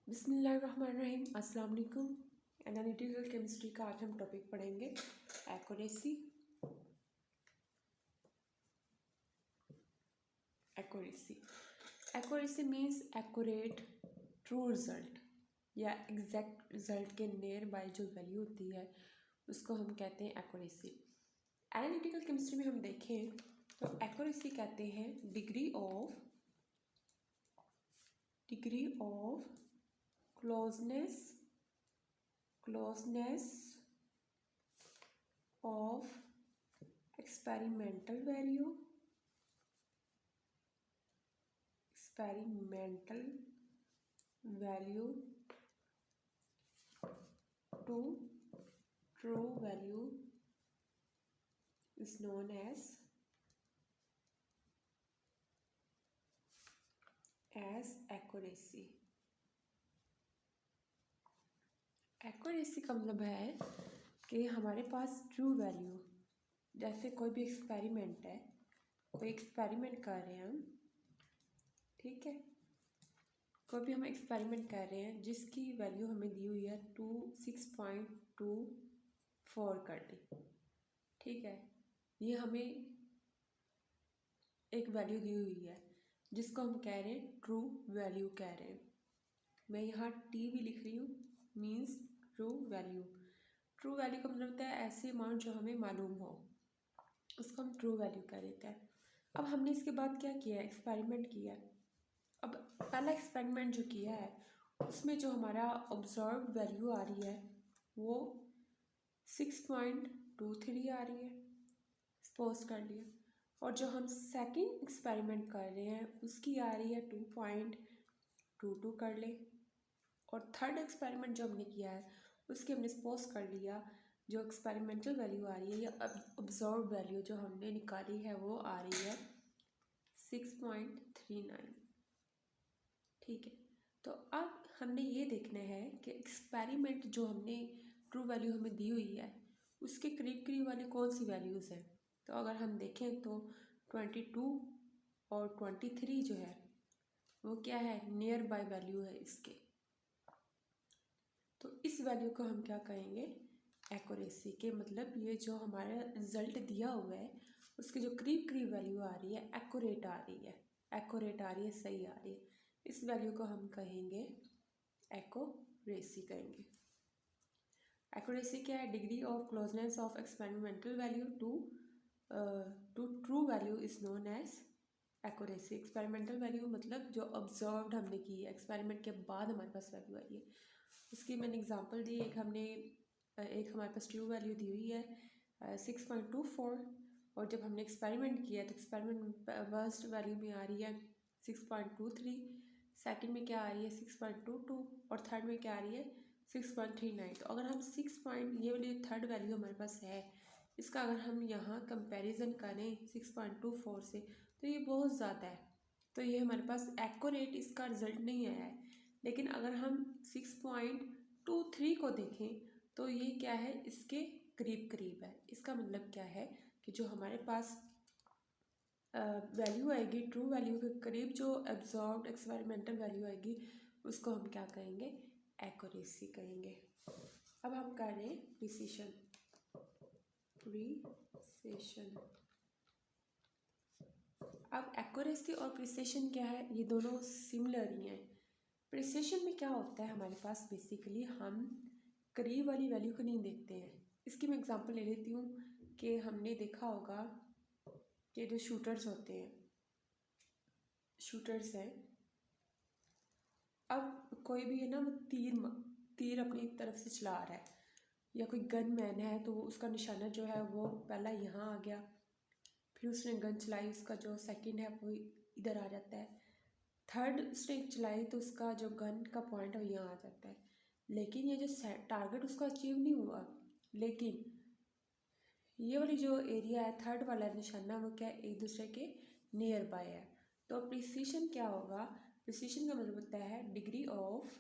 बिस्मिल्लाहिर्रहमानिर्रहीम। अस्सलाम वालेकुम। एनालिटिकल केमिस्ट्री का आज हम टॉपिक पढ़ेंगे accuracy. Accuracy accuracy means accurate true result या एग्जैक्ट रिजल्ट के नियर बाय जो वैल्यू होती है उसको हम कहते हैं एक्यूरेसी। एनालिटिकल केमिस्ट्री में हम देखें तो एक्यूरेसी कहते हैं degree of closeness of experimental value to true value is known as accuracy। Accuracy का मतलब है कि हमारे पास ट्रू वैल्यू, जैसे कोई भी एक्सपेरिमेंट है, कोई एक्सपेरिमेंट कर रहे हैं हम, ठीक है, कोई भी हम एक्सपेरिमेंट कर रहे हैं जिसकी वैल्यू हमें दी हुई है 6.24 कर दी, ठीक है। ये हमें एक वैल्यू दी हुई है जिसको हम कह रहे हैं ट्रू वैल्यू कह रहे हैं। मैं यहाँ टी भी लिख रही हूँ, means true value. True value का मतलब होता है ऐसे अमाउंट जो हमें मालूम हो, उसको हम ट्रू वैल्यू कह देते हैं। अब हमने इसके बाद क्या किया है, एक्सपेरिमेंट किया है। अब पहला एक्सपेरिमेंट जो किया है उसमें जो हमारा ऑब्जर्व वैल्यू आ रही है वो 6.23 आ रही है, सपोज कर लिया। और जो हम सेकंड एक्सपेरिमेंट कर रहे हैं उसकी आ रही है 2.22 कर ले। और थर्ड एक्सपेरिमेंट जो हमने किया है उसकी हमने सपोज कर लिया जो एक्सपेरिमेंटल वैल्यू आ रही है या ऑब्जर्व वैल्यू जो हमने निकाली है वो आ रही है 6.39, ठीक है। तो अब हमने ये देखना है कि एक्सपेरिमेंट जो हमने ट्रू वैल्यू हमें दी हुई है उसके करीब करीब वाली कौन सी वैल्यूज़ हैं। तो अगर हम देखें तो 22 और 23 जो है वो क्या है, नियर बाय वैल्यू है इसके। तो इस वैल्यू को हम क्या कहेंगे, एक्यूरेसी के मतलब ये जो हमारा रिजल्ट दिया हुआ है उसकी जो करीब करीब वैल्यू आ रही है एक्यूरेट आ रही है, सही आ रही है, इस वैल्यू को हम कहेंगे एक्यूरेसी कहेंगे। एक्यूरेसी क्या है, degree of closeness of experimental value to true value is known as accuracy. Experimental value मतलब जो ऑब्जर्व्ड हमने की है, एक्सपेरिमेंट के बाद हमारे पास वैल्यू आई है उसकी मैंने एग्जांपल दी। एक हमारे पास ट्रू वैल्यू दी हुई है 6.24 और जब हमने एक्सपेरिमेंट किया तो एक्सपेरिमेंट फर्स्ट वैल्यू में आ रही है 6.23, सेकंड में क्या आ रही है 6.22 और थर्ड में क्या आ रही है 6.39। तो अगर हम ये वाली थर्ड वैल्यू हमारे पास है इसका अगर हम यहाँ कंपैरिजन करें 6.24 से तो ये बहुत ज़्यादा है, तो ये हमारे पास एक्यूरेट इसका रिजल्ट नहीं आया है। लेकिन अगर हम 6.23 को देखें तो ये क्या है, इसके करीब करीब है। इसका मतलब क्या है कि जो हमारे पास वैल्यू आएगी ट्रू वैल्यू के करीब, जो एब्जॉर्ब्ड एक्सपेरिमेंटल वैल्यू आएगी उसको हम क्या कहेंगे, एक्यूरेसी कहेंगे। अब हम कर रहे हैं प्रिसिशन। अब एक्यूरेसी और प्रिसिशन क्या है, ये दोनों सिमिलर ही हैं। प्रिसिशन में क्या होता है, हमारे पास बेसिकली हम करीब वाली वैल्यू को नहीं देखते हैं। इसकी मैं एग्जांपल ले लेती हूँ कि हमने देखा होगा कि जो शूटर्स होते हैं, शूटर्स हैं, अब कोई भी है ना वो तीर अपनी तरफ से चला रहा है या कोई गन मैन है तो उसका निशाना जो है वो पहला यहाँ आ गया, फिर उसने गन चलाई, उसका जो सेकंड है वो इधर आ जाता है, थर्ड उसने चलाई तो उसका जो गन का पॉइंट है वो यहाँ आ जाता है। लेकिन ये जो टारगेट उसका अचीव नहीं हुआ, लेकिन ये वाली जो एरिया है थर्ड वाला निशाना वो क्या है, एक दूसरे के नियर बाय है। तो प्रिसिशन क्या होगा, प्रिसिशन का मतलब होता है degree of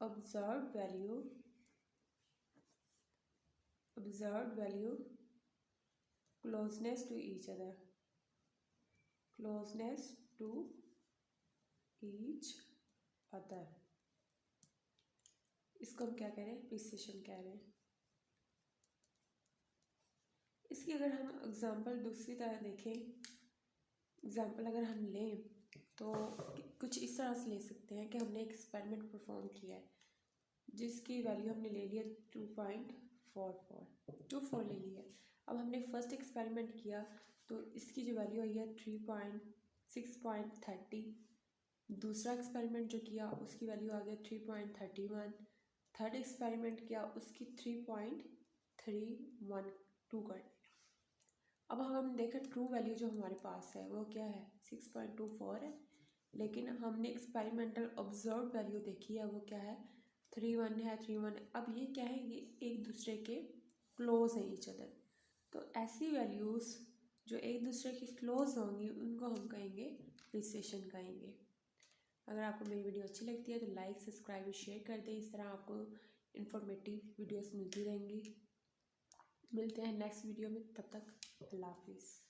observed value closeness to each other closeness to each other, इसको हम क्या कह रहे हैं, प्रिसिशन कह रहे हैं। इसकी अगर हम एग्जांपल दूसरी तरह देखें, एग्जांपल अगर हम लें तो कुछ इस तरह से ले सकते हैं कि हमने एक एक्सपेरिमेंट परफॉर्म किया है जिसकी वैल्यू हमने ले लिया 2.44 ले ली है। अब हमने फर्स्ट एक्सपेरिमेंट किया तो इसकी जो वैल्यू आई है 6.30। दूसरा एक्सपेरिमेंट जो किया उसकी वैल्यू आ गया 3.31। थर्ड एक्सपेरिमेंट किया उसकी 3.312 कर दिया। अब हम देखें ट्रू वैल्यू जो हमारे पास है वो क्या है, 6.24 है, लेकिन हमने एक्सपेरिमेंटल ऑब्जर्व वैल्यू देखी है वो क्या है, 3.1 है, 3.1। अब ये क्या है, ये एक दूसरे के क्लोज है ईच अदर। तो ऐसी वैल्यूज़ जो एक दूसरे के क्लोज होंगी उनको हम कहेंगे प्रिसिशन कहेंगे। अगर आपको मेरी वीडियो अच्छी लगती है तो लाइक, सब्सक्राइब और शेयर कर दें। इस तरह आपको इन्फॉर्मेटिव वीडियोस मिलती रहेंगी। मिलते हैं नेक्स्ट वीडियो में, तब तक अल्लाह हाफिज़।